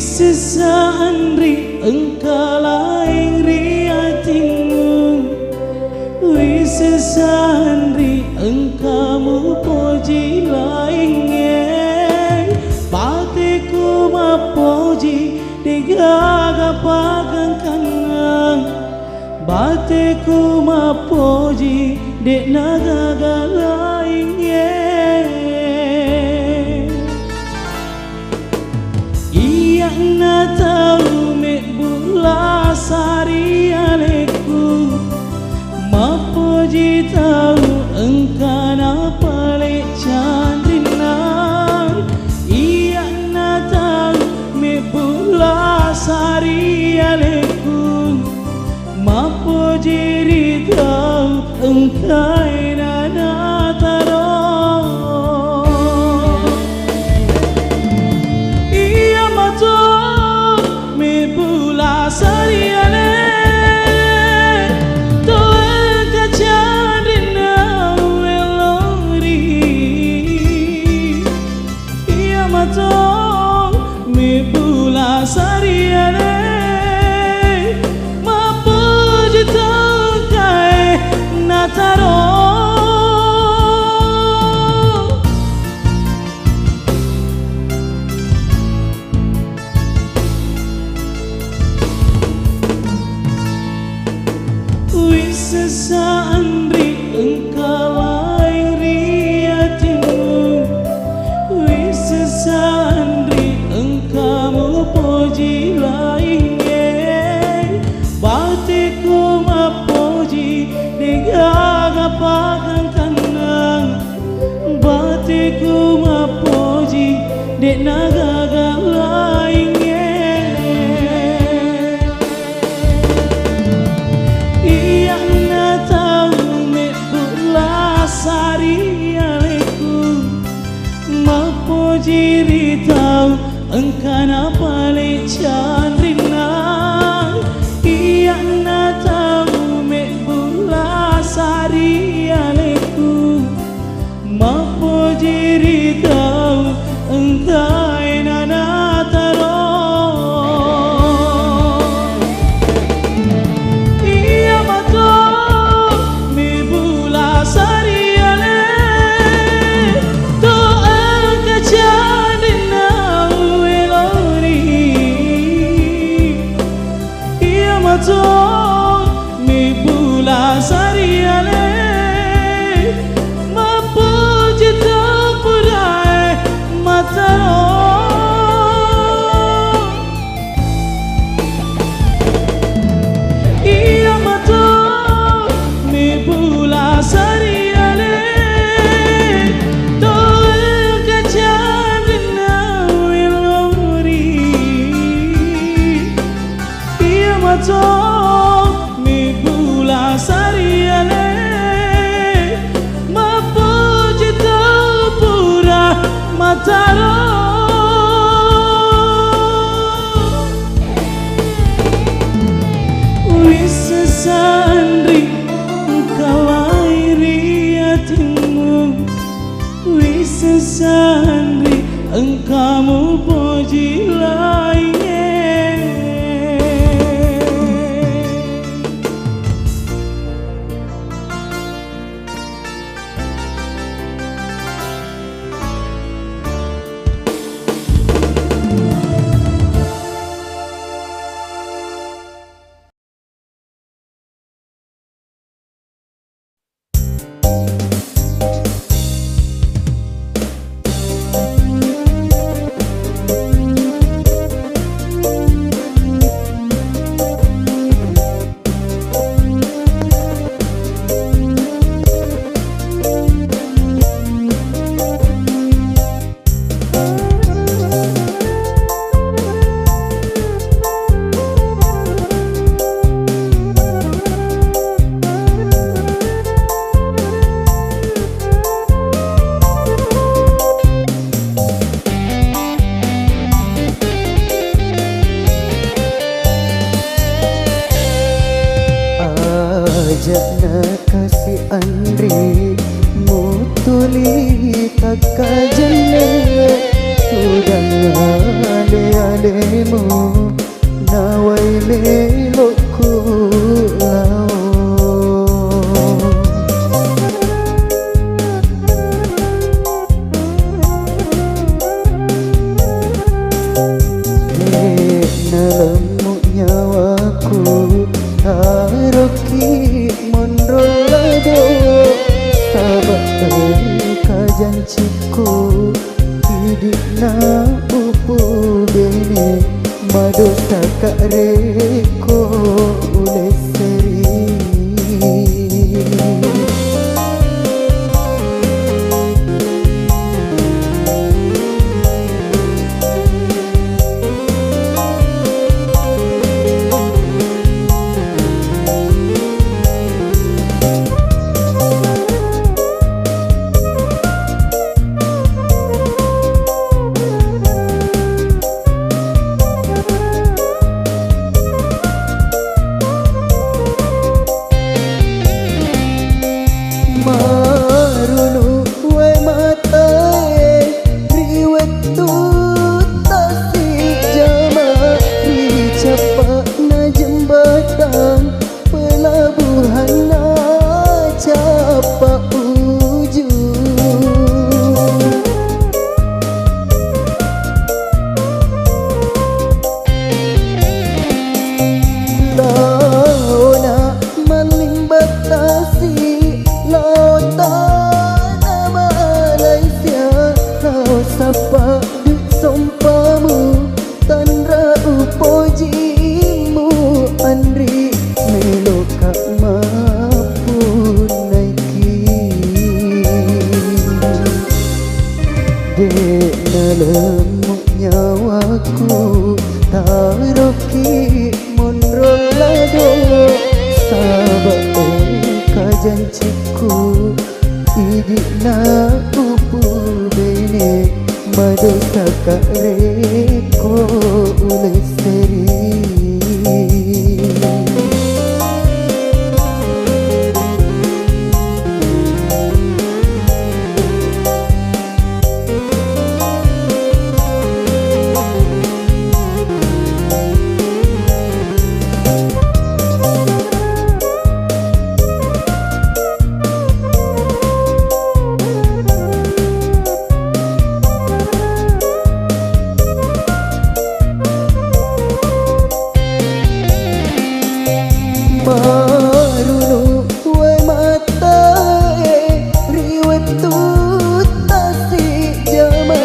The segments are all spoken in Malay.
Sesandri engkau lain riatimu, sesandri engkau puji lainnya. Patiku mapuji digaga pagang kanang, patiku mapuji dek nagaga lainnya. Na tahu me bula sari aleku, mapuji tahu engkau na pale chandrinan. Iya na tahu me bula sari aleku, mapuji tahu engkau na taro. Sesandri engkau lain riatimu, sesandri engkau puji lainnya. Batiku mapuji digaga pagang kanang, batiku mapuji dek nagaga lainnya. Sari aleku, mapuji ritau engkau na pale chandrinan. Iya na tahu me bula sari aleku, mapuji ritau engkau na taro. Iya mato me bula sari mi bula sari ale, mapuji tak purai mataro. Iya mato mi bula sari ale, tol kacan nawi lori. Iya mato sari ale, mapuji tak pura mataro. Sesandri engkau lain riatimu, sesandri engkau puji lainnya. Jana kasih Andri mutuli tak kajana sudah ale-alemu nawai melokku lao nalemu nyawaku haroki monrolado sabak kajanjiku hidup na upu bene madu takak reko oleh seri marunu we matae riwetu tasik jama dicapak na jembatan pelabuhan na capak ujung launa maling batasi lautan Malaysia kau sapa di sompamu tanra upojimu andri meloka maupun naiki dek nalemu nyawaku taroki monrolado sabak kajanjiku hidup na upu bene madu takak reko oleh seri marunu we matae riwetu tasik jama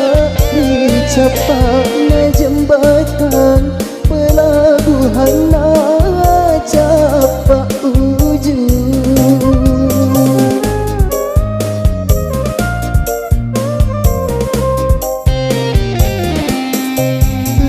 dicapak na jembatan pelabuhan na capak ujung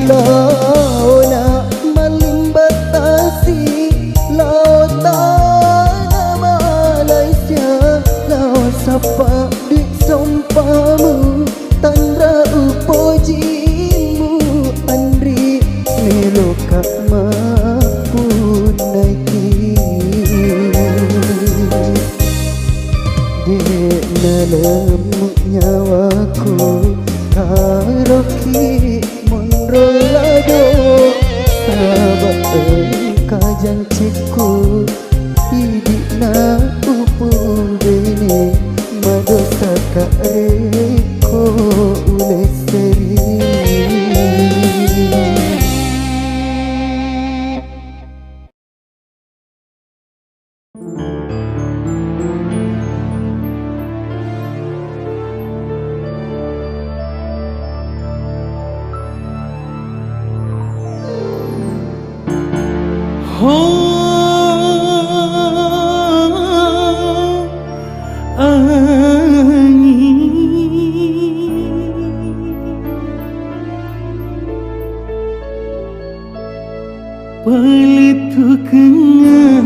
launa maling batasi lautan Malaysia lau sapa di sompamu tanra upojimu andri meloka maupun naiki dek nalemu nyawaku taroki monrolado sabak kajanjiku hidup na upu bene madu takak reko oleh seri Pelitu kengan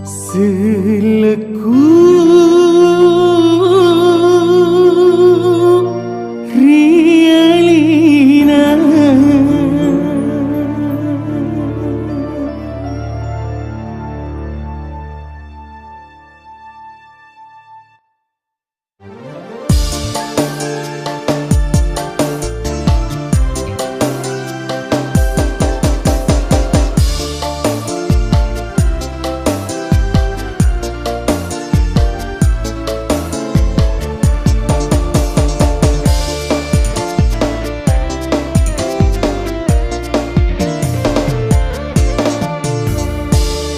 seleku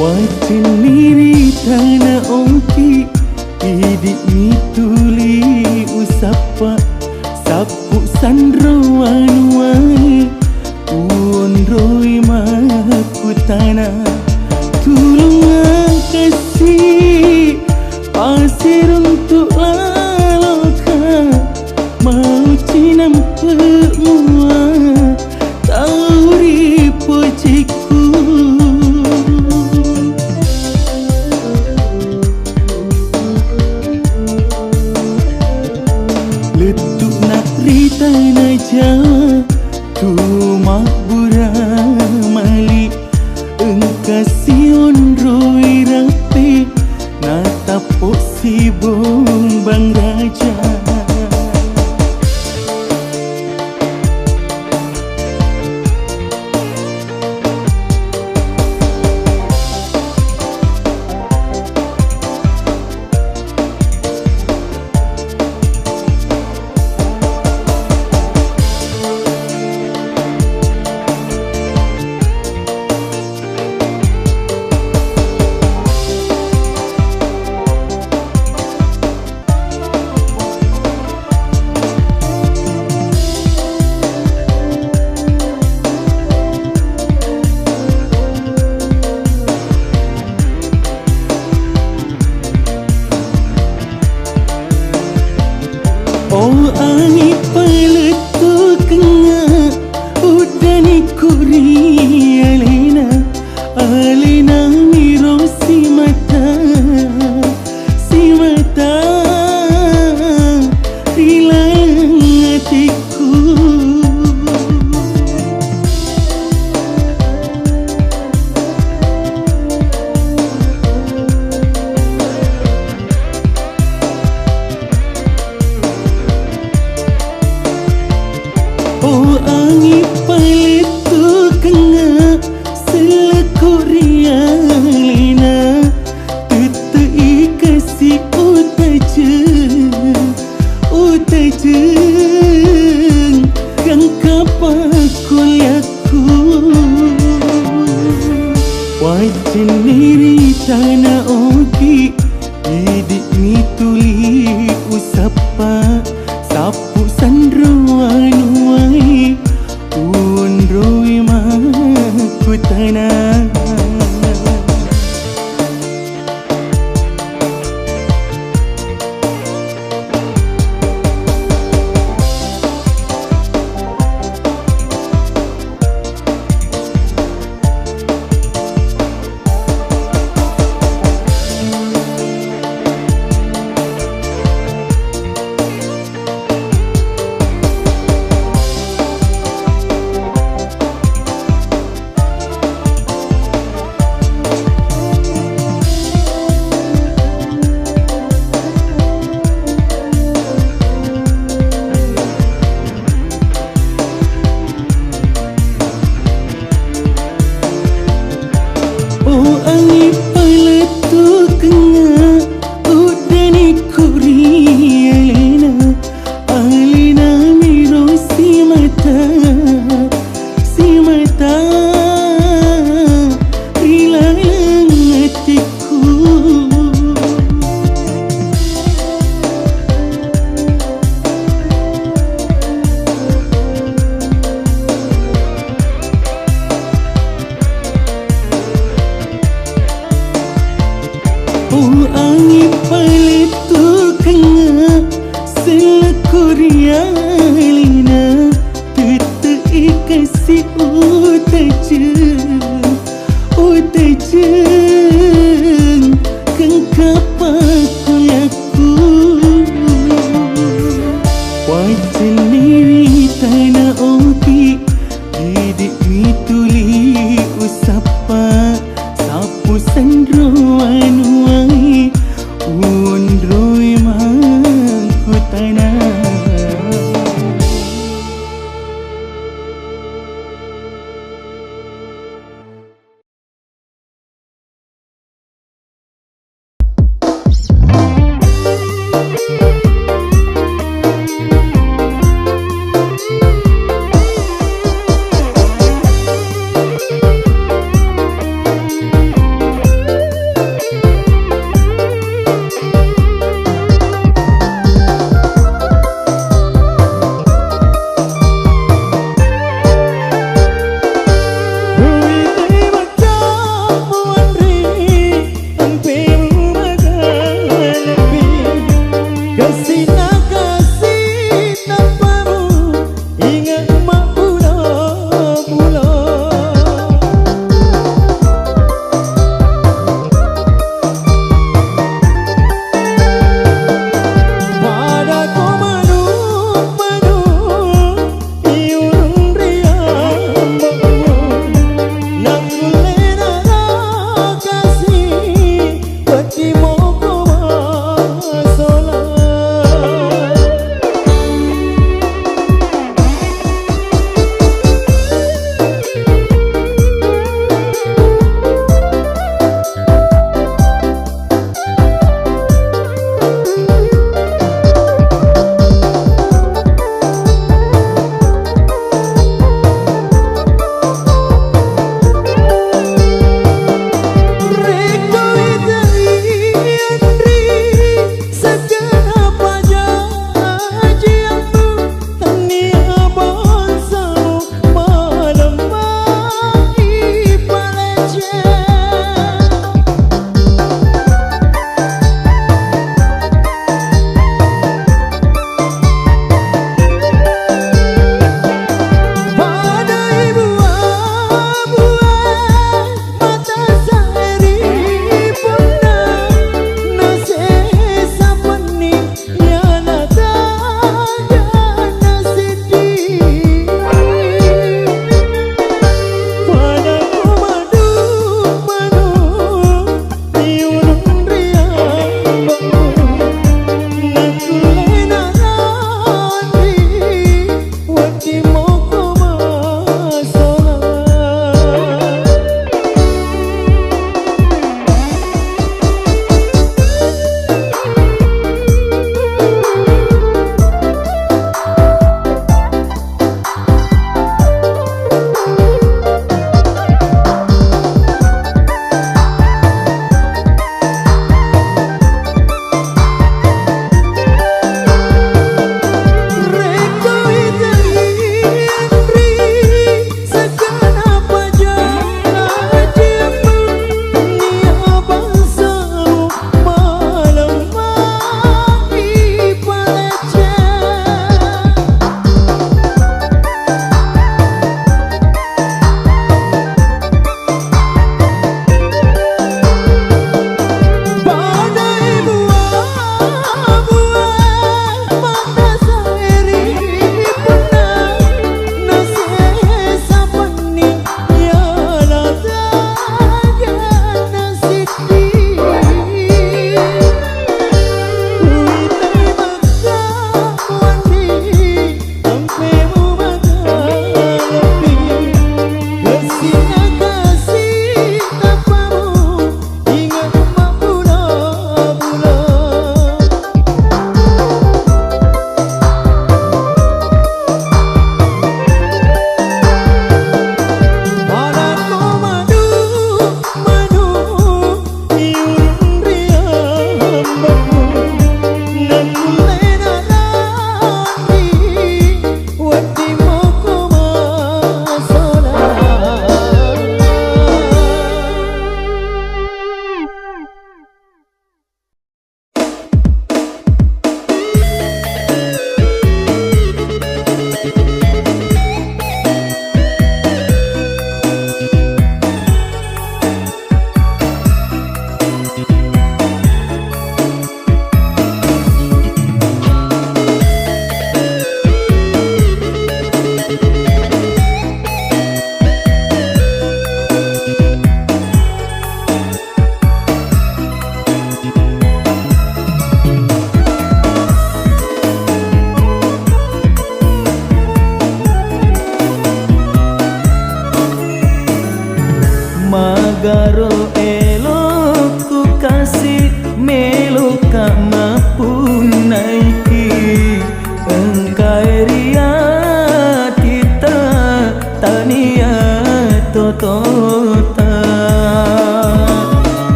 Wajin niri tanah ongki Idi ni tuli usapa Sapu sandro wanuai Uon roi maku tanah Tulungan kasih Pasir untuk laloka Mau cinam pemua Tauri pojiku Letuk nak rita na Jawa Tu makbura mali Engkasion roi rapi Na tapok si bombang raja Oh ani paletu kenga Udani kuri Alina miro si mata Hilang hatiku Oh angin paletu kenga Selekuri alina Tetei kasih utajeng Yang kapakulyaku Wajin niri tanah ogi Idik ni tuli usapa Sapu sandro wanuai Uon roi maku tanah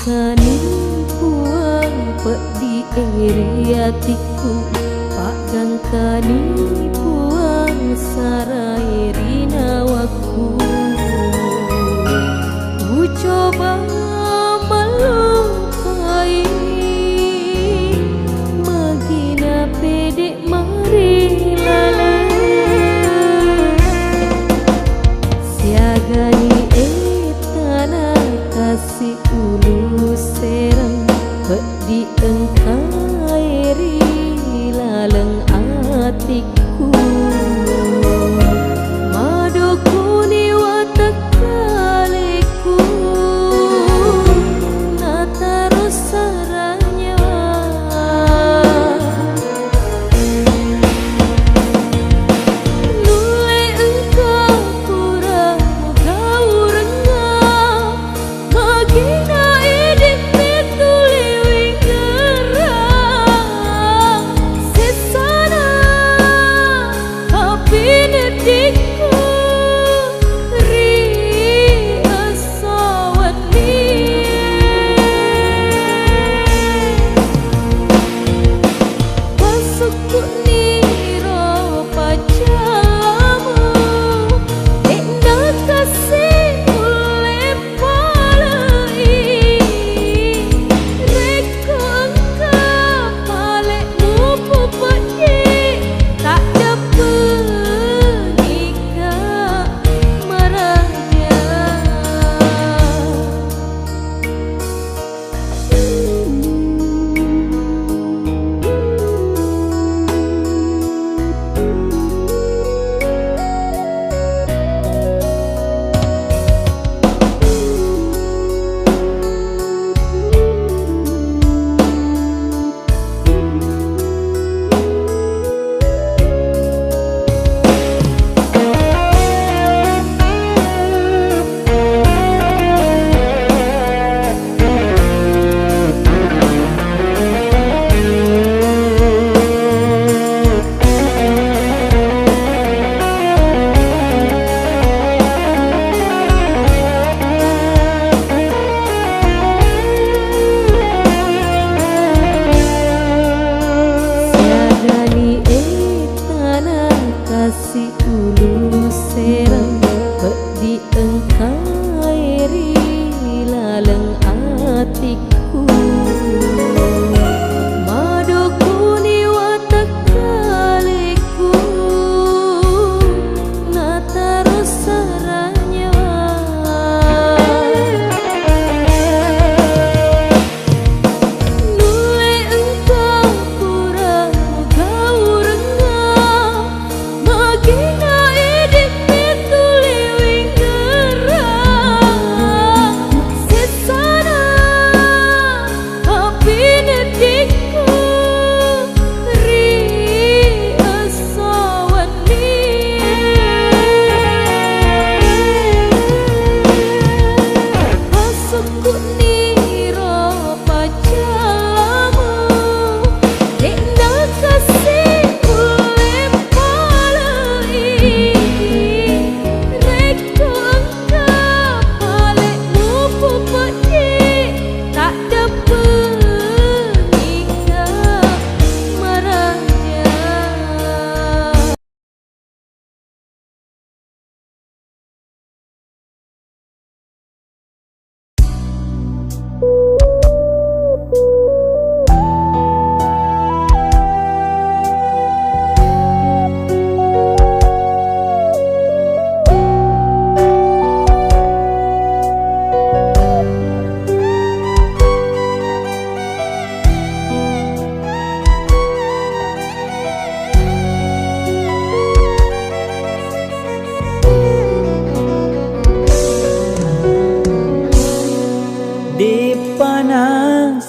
Kani puang pedi hatiku, Pak Gangkani puang sarai rinawaku. Ku coba melupai magina pedek mari lalai siagani tanah kasih ulu serang di engkairi laleng atiku.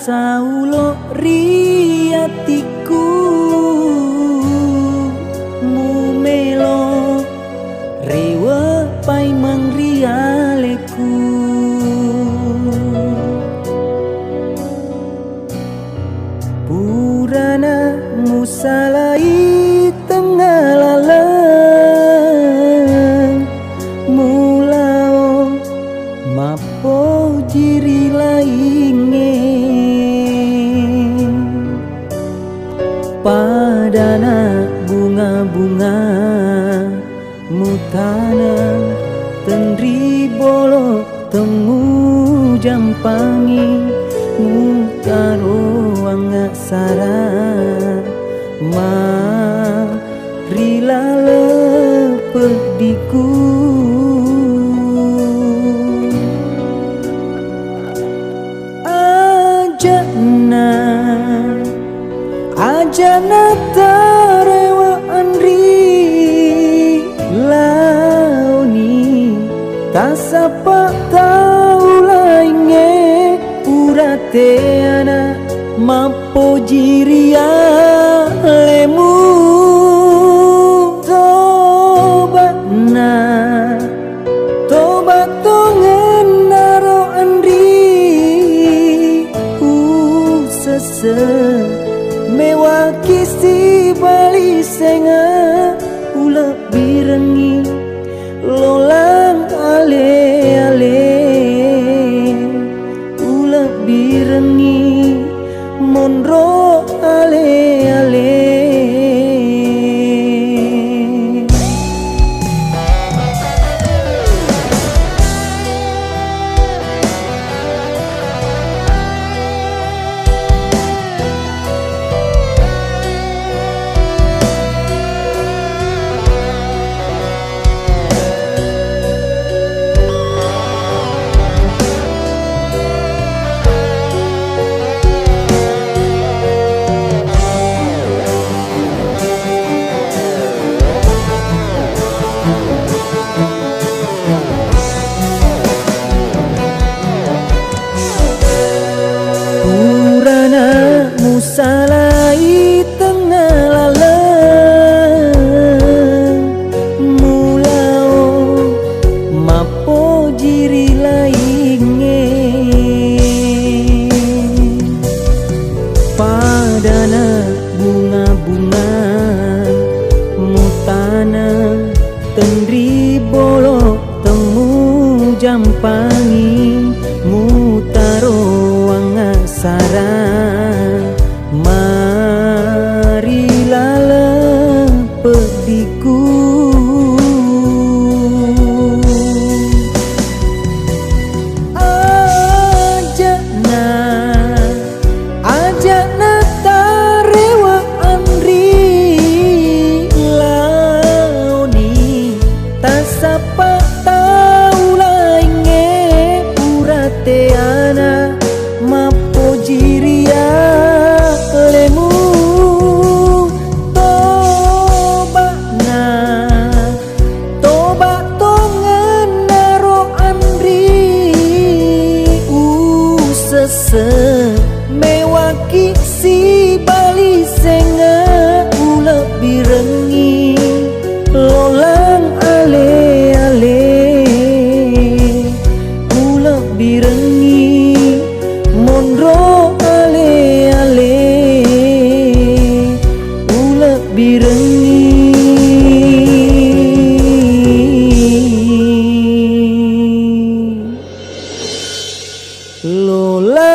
saulo riatiku mumelo rewa pai mangrialeku purana musalai tengah lalang mulao mapo jiri lainge padana bunga-bunga mutana tendri bolo temu jampangi mutaro angga sara rila lepediku ajana tarewa andri launi tasapa tau lainge purateana mampo jiria lemu tobat tongen naro andri sese mewaki si bali senga ula birengi lolang ale ula birengi monro ale salai tengah lalang mulao mapo jiri lainge padana bunga-bunga mutana tendri bolo temu jampangi mutaro angga sara marilah lepediku ajana tarewa andri launi tasapa tau lainge purateana mapo jiria lemu tobat tongen naro andri sese mewaki si bali senga ula birengi lolang ale ula birengi monro ale ula birengi lola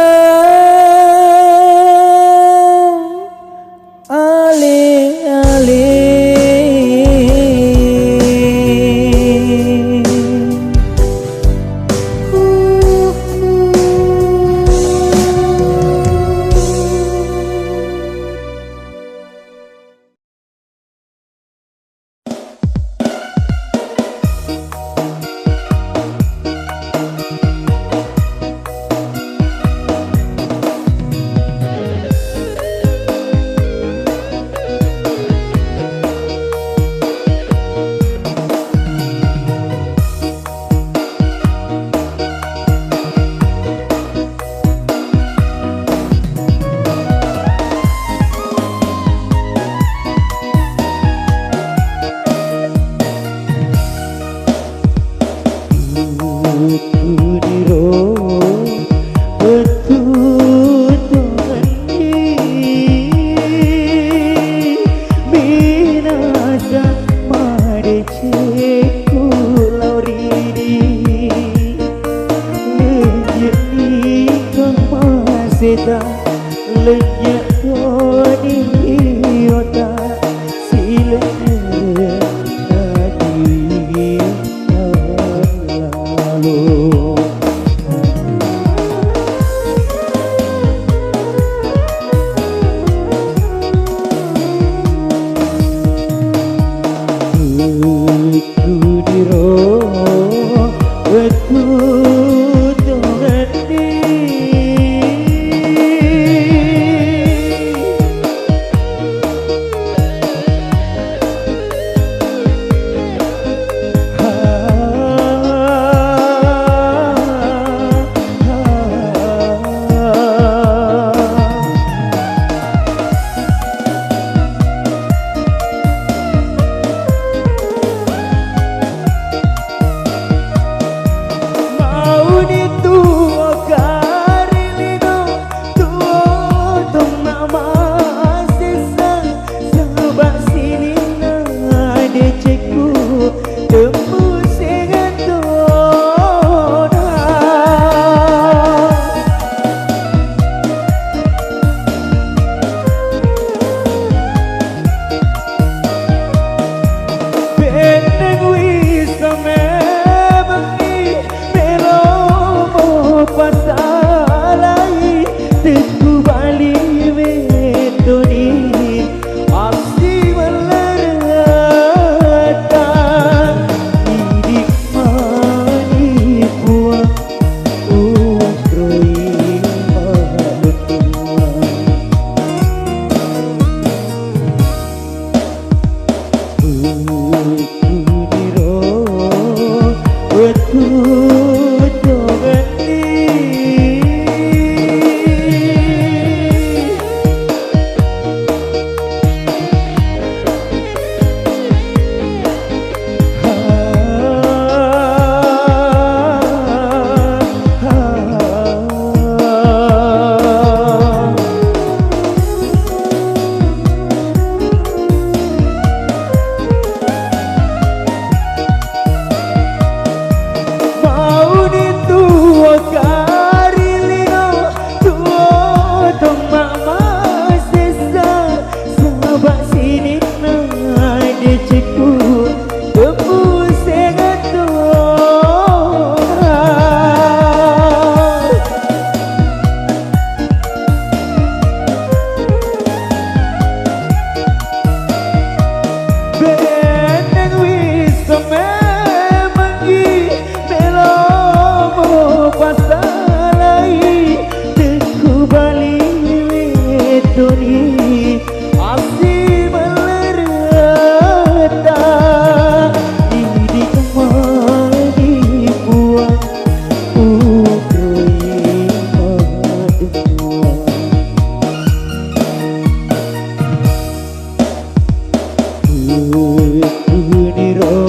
Kuniro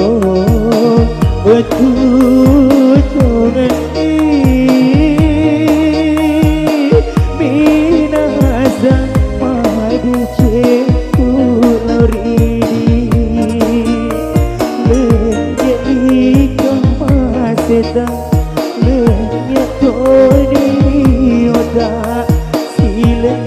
Betujongan Minasa Madu Ceku Laurini Lenyek Ikam Masetang Lenyek Toni Oda Silen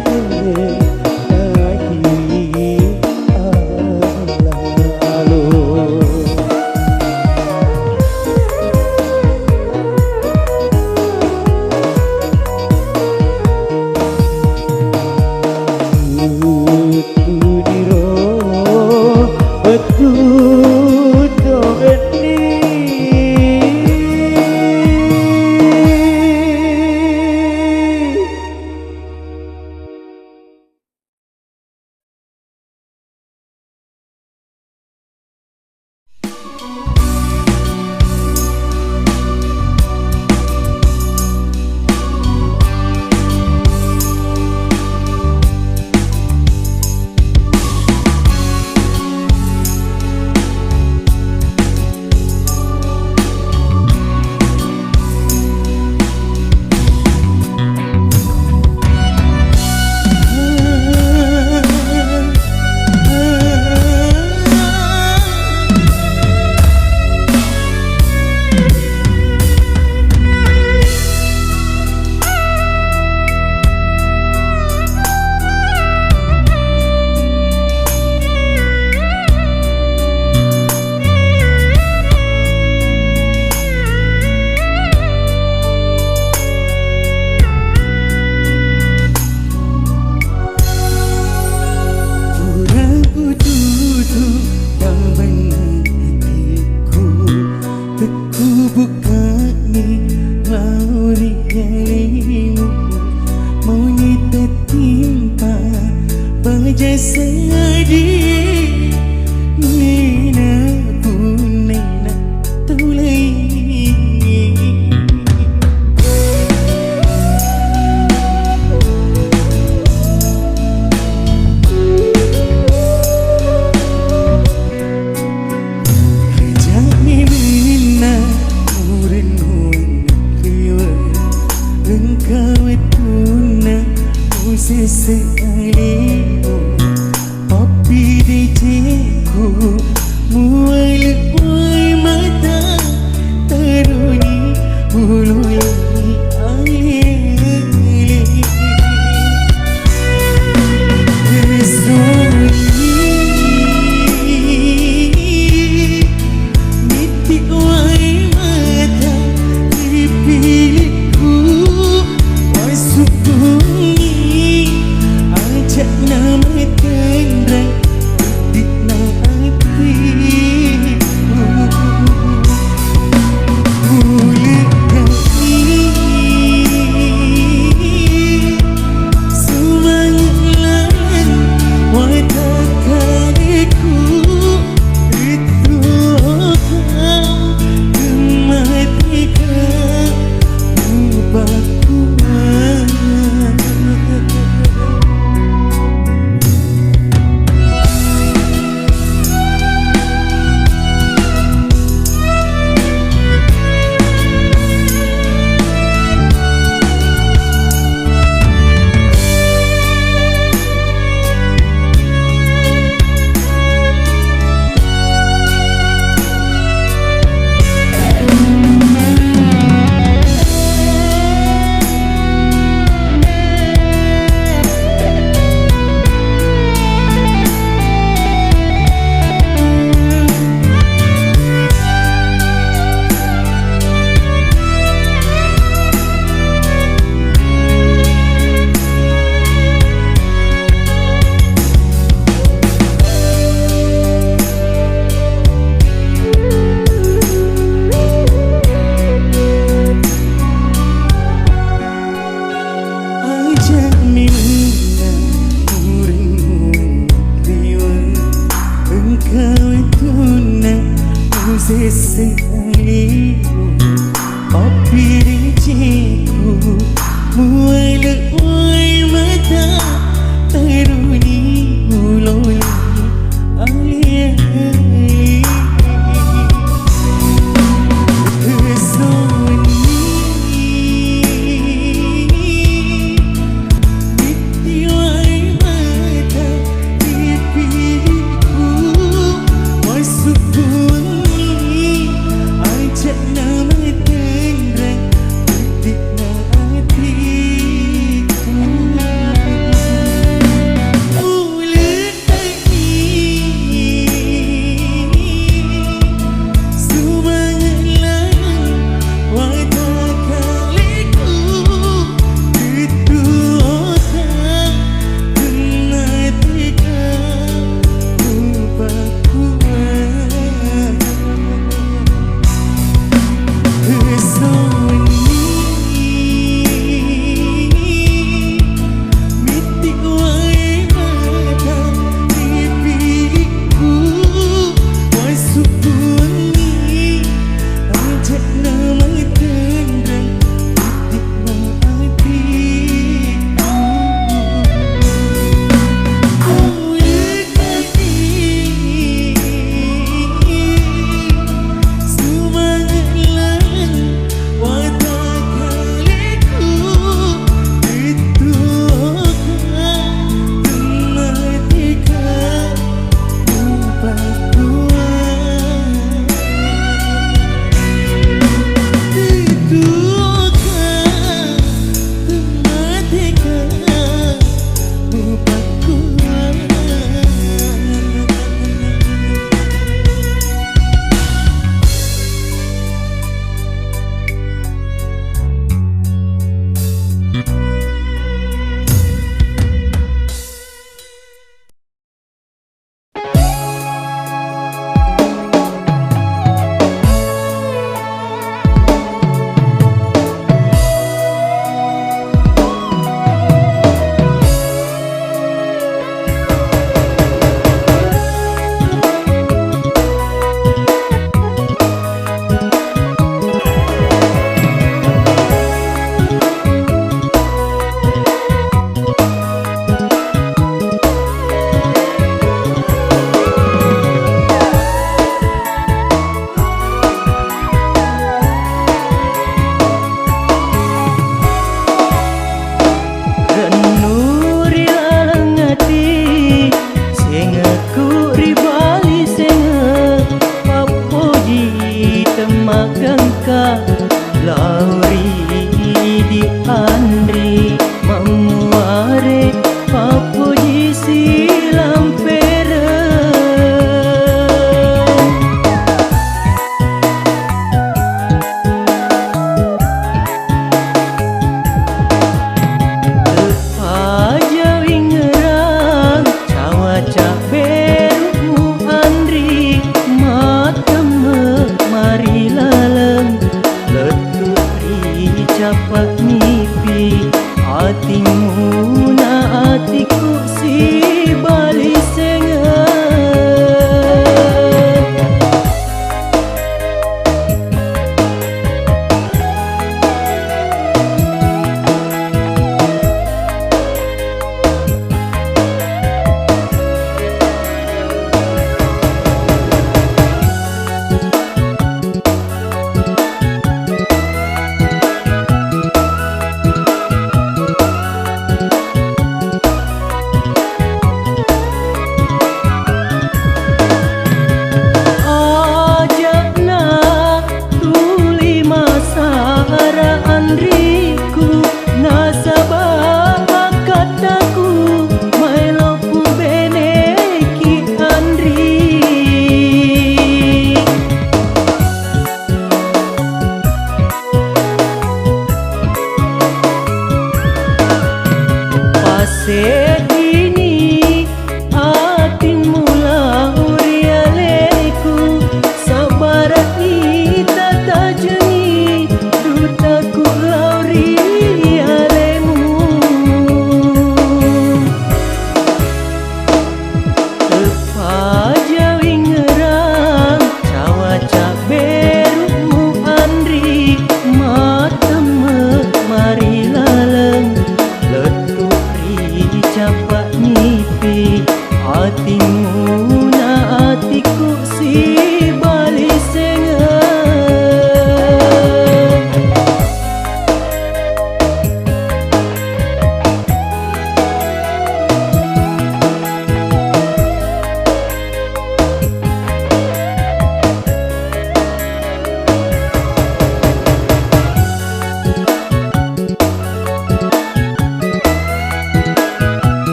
Yeah.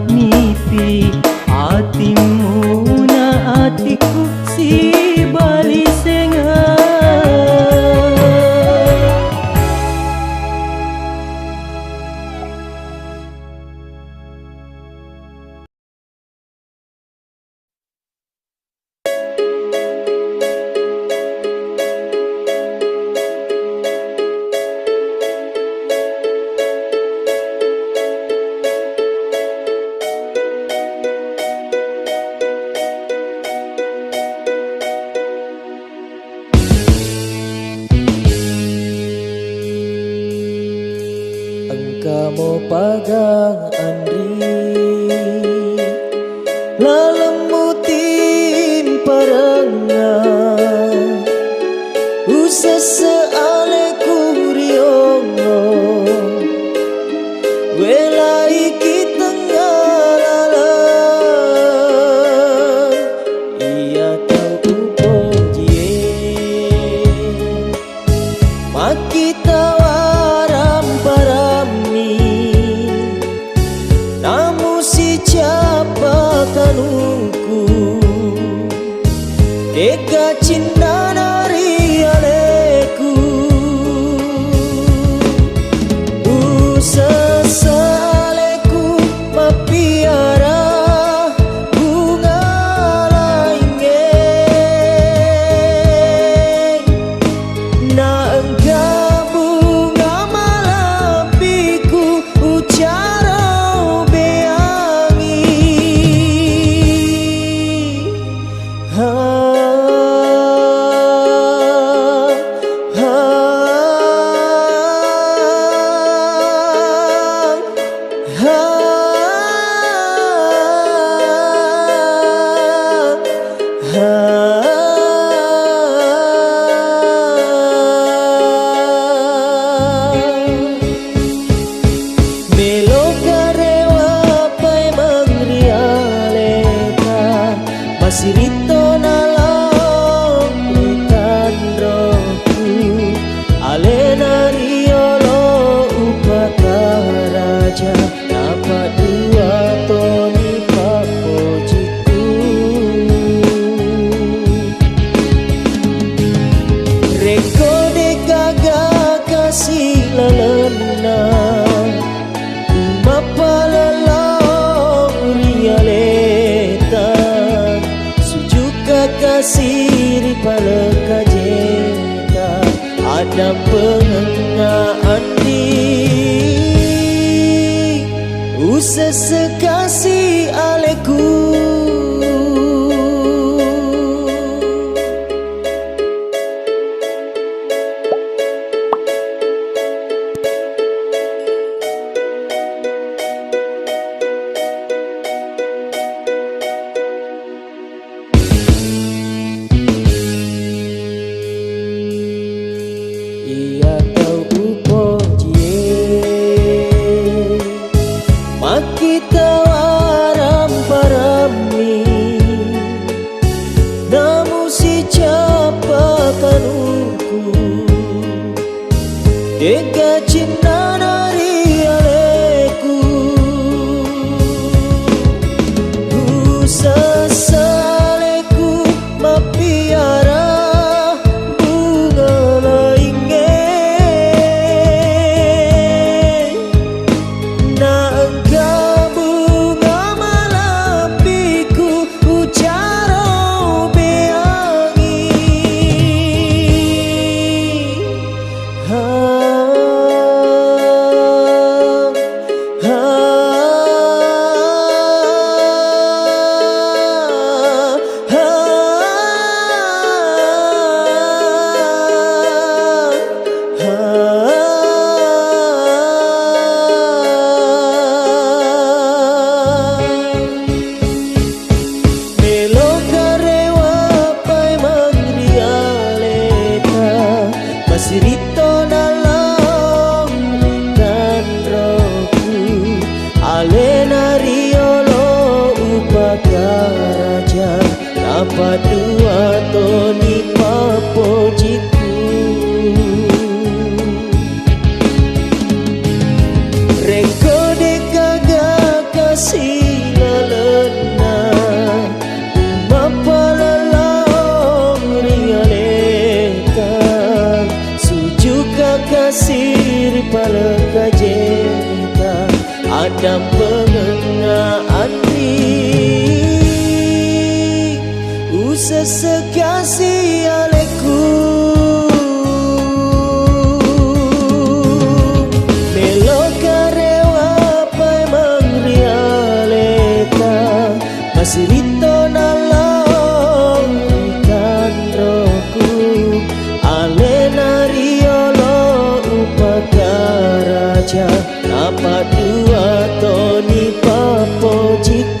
nipi hatimu na hatiku si bali senga. Engkau pagang andri lalemutin parangan usah seale kuriongo welai kita ngalalan ia tahu ponjie makita waram parami namu si capa kanungku eka cinta nari aleku usah saleku mapiara bunga lainnya na engkau bunga malapiku ucara beangi Masirito na long likan roku alena riolo upakaraja napa dua toni pakojiku rekode kagak kasih lalena umapalalang rialetan kasih paleka jeka ada pengengaan di usah sekasih aleku. Ia tahu ponjie makita waram parami namu si capa kanungku deka cinta nari aleku usah saleku mapiara bunga sesekasi aleku melo karewa pai mangrialeta masirito nalong ikan roku ale nariolo upakaraja apa dua toni papojiku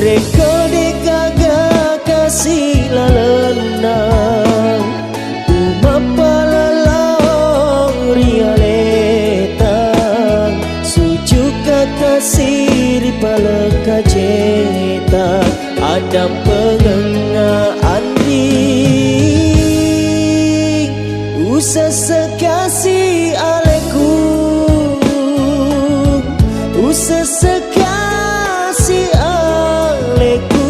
reko dekaga kasih lalenang umapalalang rialetang sujuka kasih ripaleka jeta adam pengengaan usa sekasi aleku usa sekasi aleku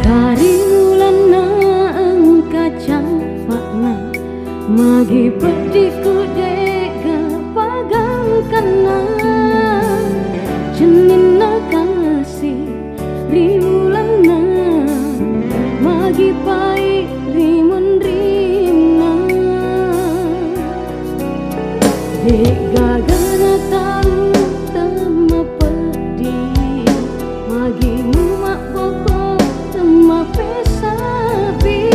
Kari ulana engkacang makna magi pediku dega pagang kana jenina kasih riulana magi pai rimun rina dega gana tahu tama pedi magi mumak pokok ma pesabi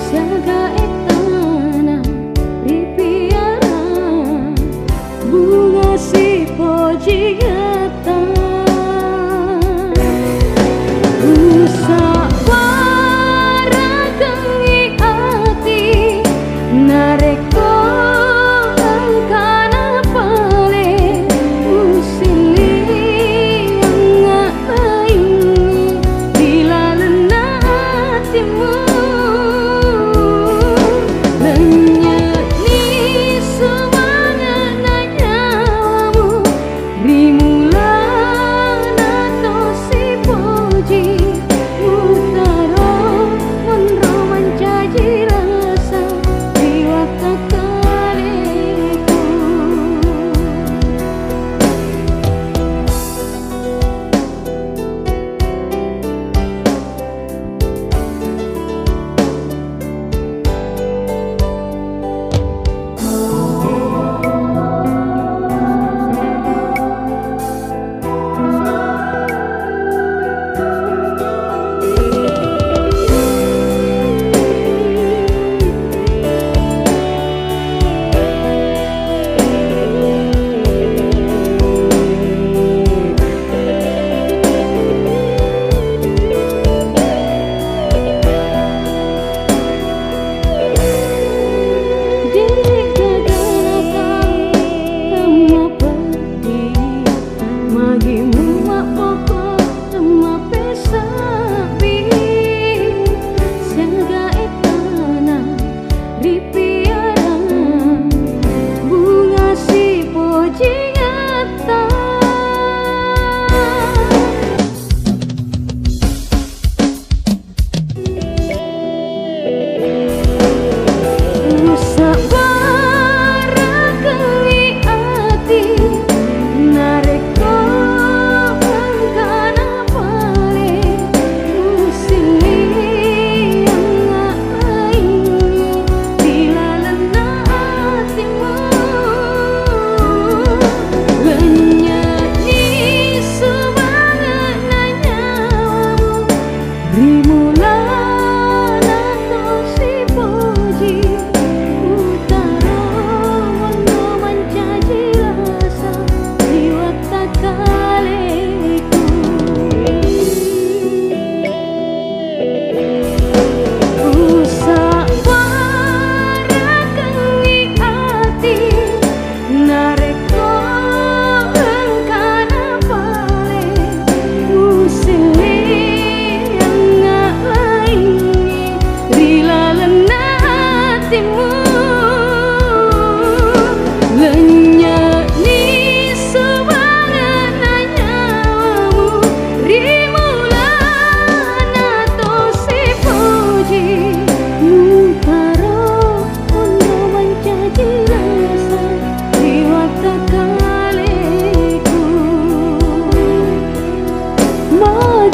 siaga etana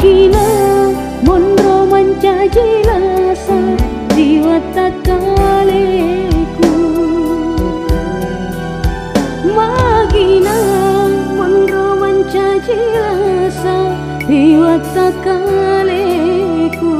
magina mondro manca jilasa diwata kaleku magina mondro manca jilasa diwata kaleku.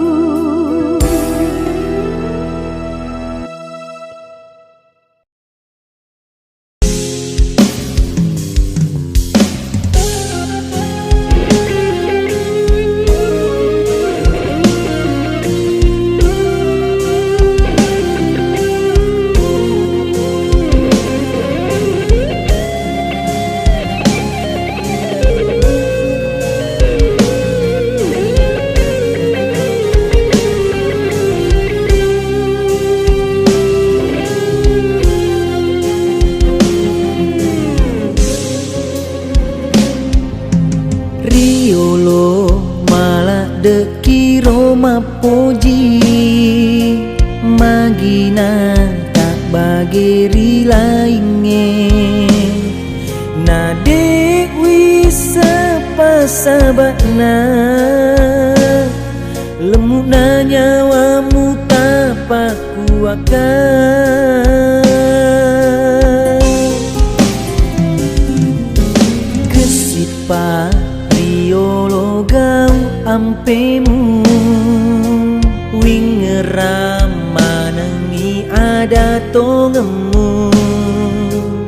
Riolo malah dekiro mapoji magina tak bageri lainge nade wisa pasabakna lemuna nyawamu tapaku akan kesipa riolo gau ampemu wingeram manengi ada tongemu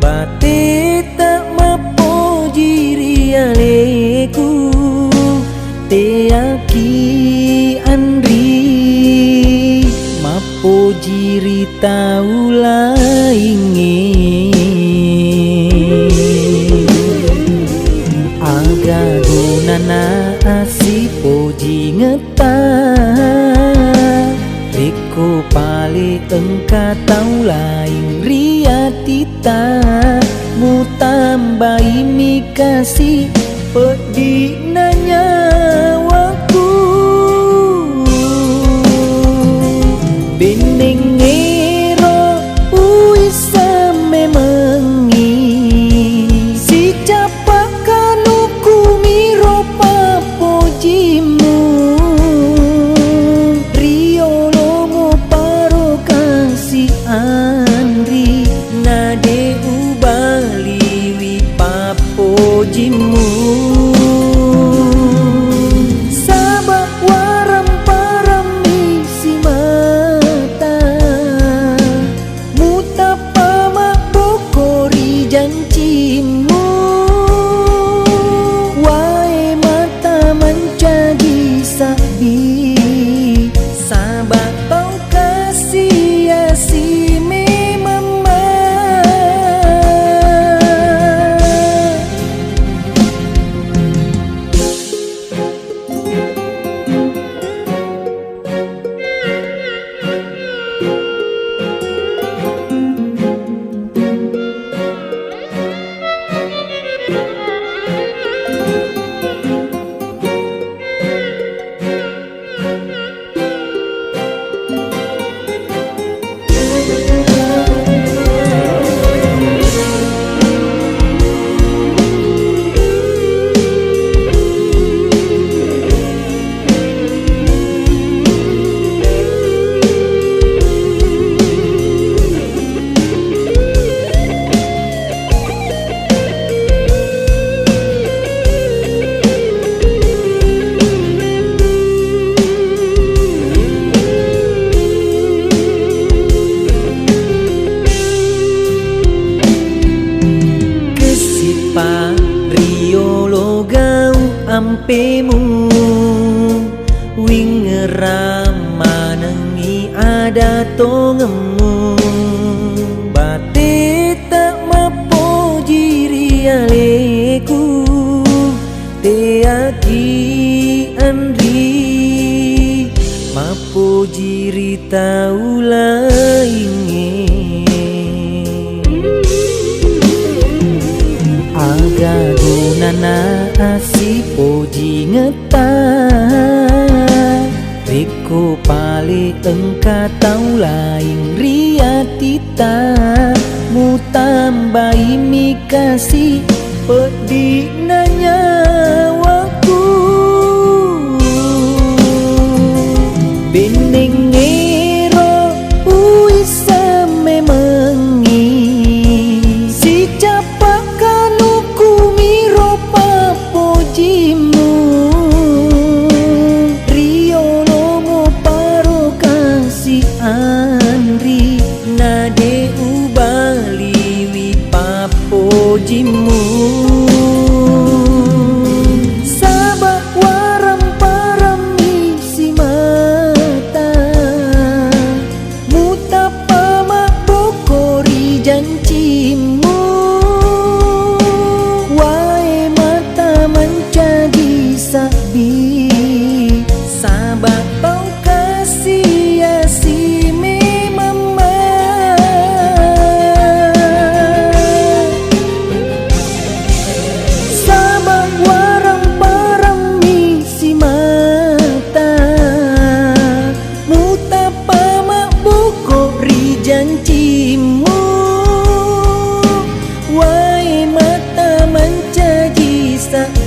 bate tak mapo jiri aleku teaki andri mapo jiri taula aga gunana asi poji ngeta Riko pale engka tau lain riatita mu tambahi mi kasih pedih nanya waku beneng ngero uisa memengi si capak kanuku miro papojimu riolo mo paro kasih andri nade ubaliwi papojimu sabak waram param isi mata mutapa mabokori janjimu wae mata menjadi sabi sabak tau kasih asi memama riolo gau ampemu wingeram manengi ada tongemu bate tak mapo jiri aleku teaki andri mapo jiri tau lainge aga gunana asi poji ngeta Riko pale engka tau lain riatita mu tambahi mi kasih pedih nanya waku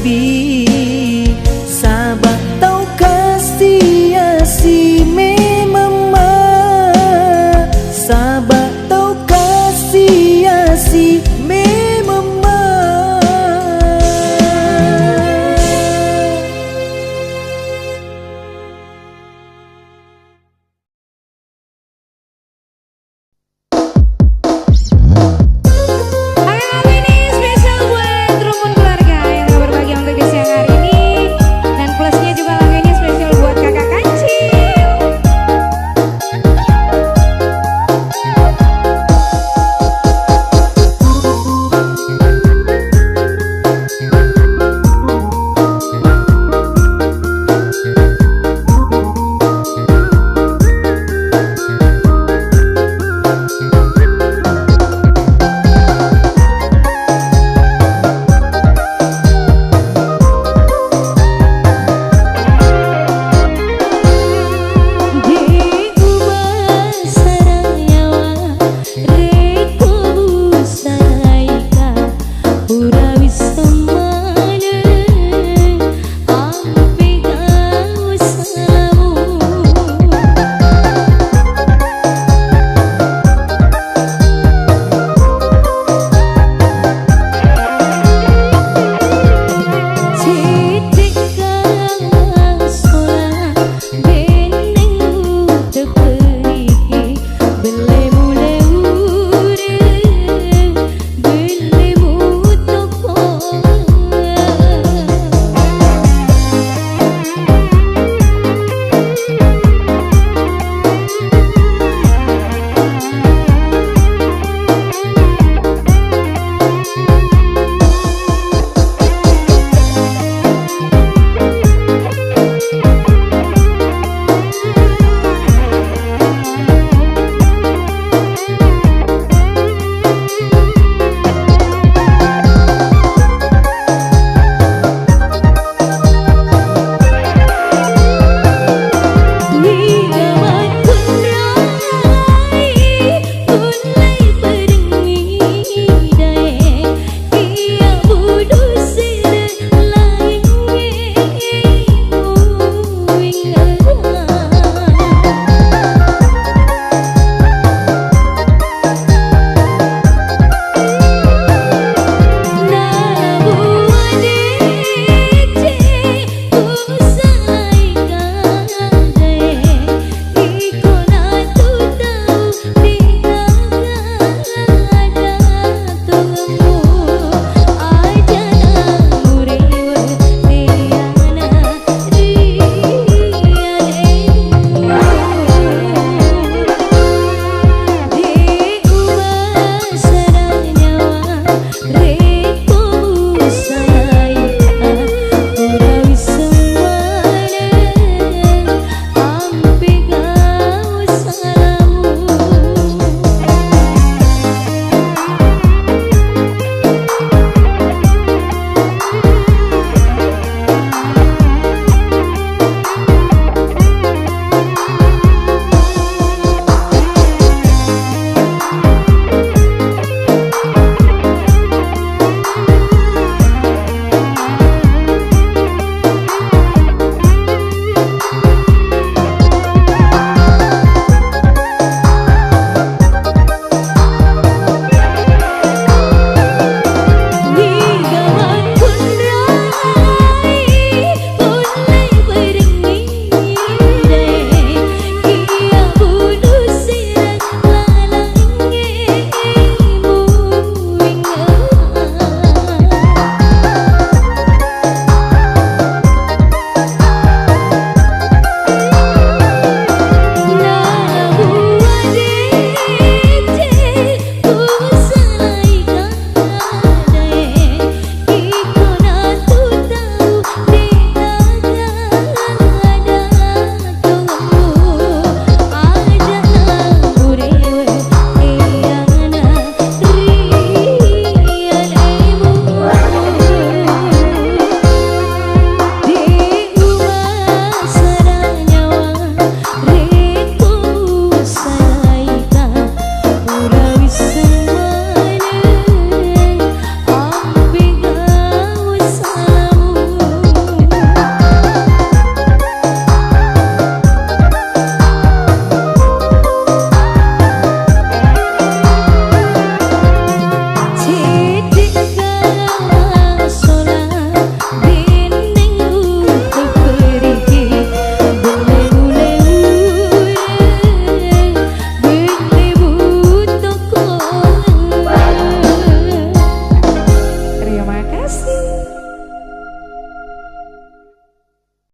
bi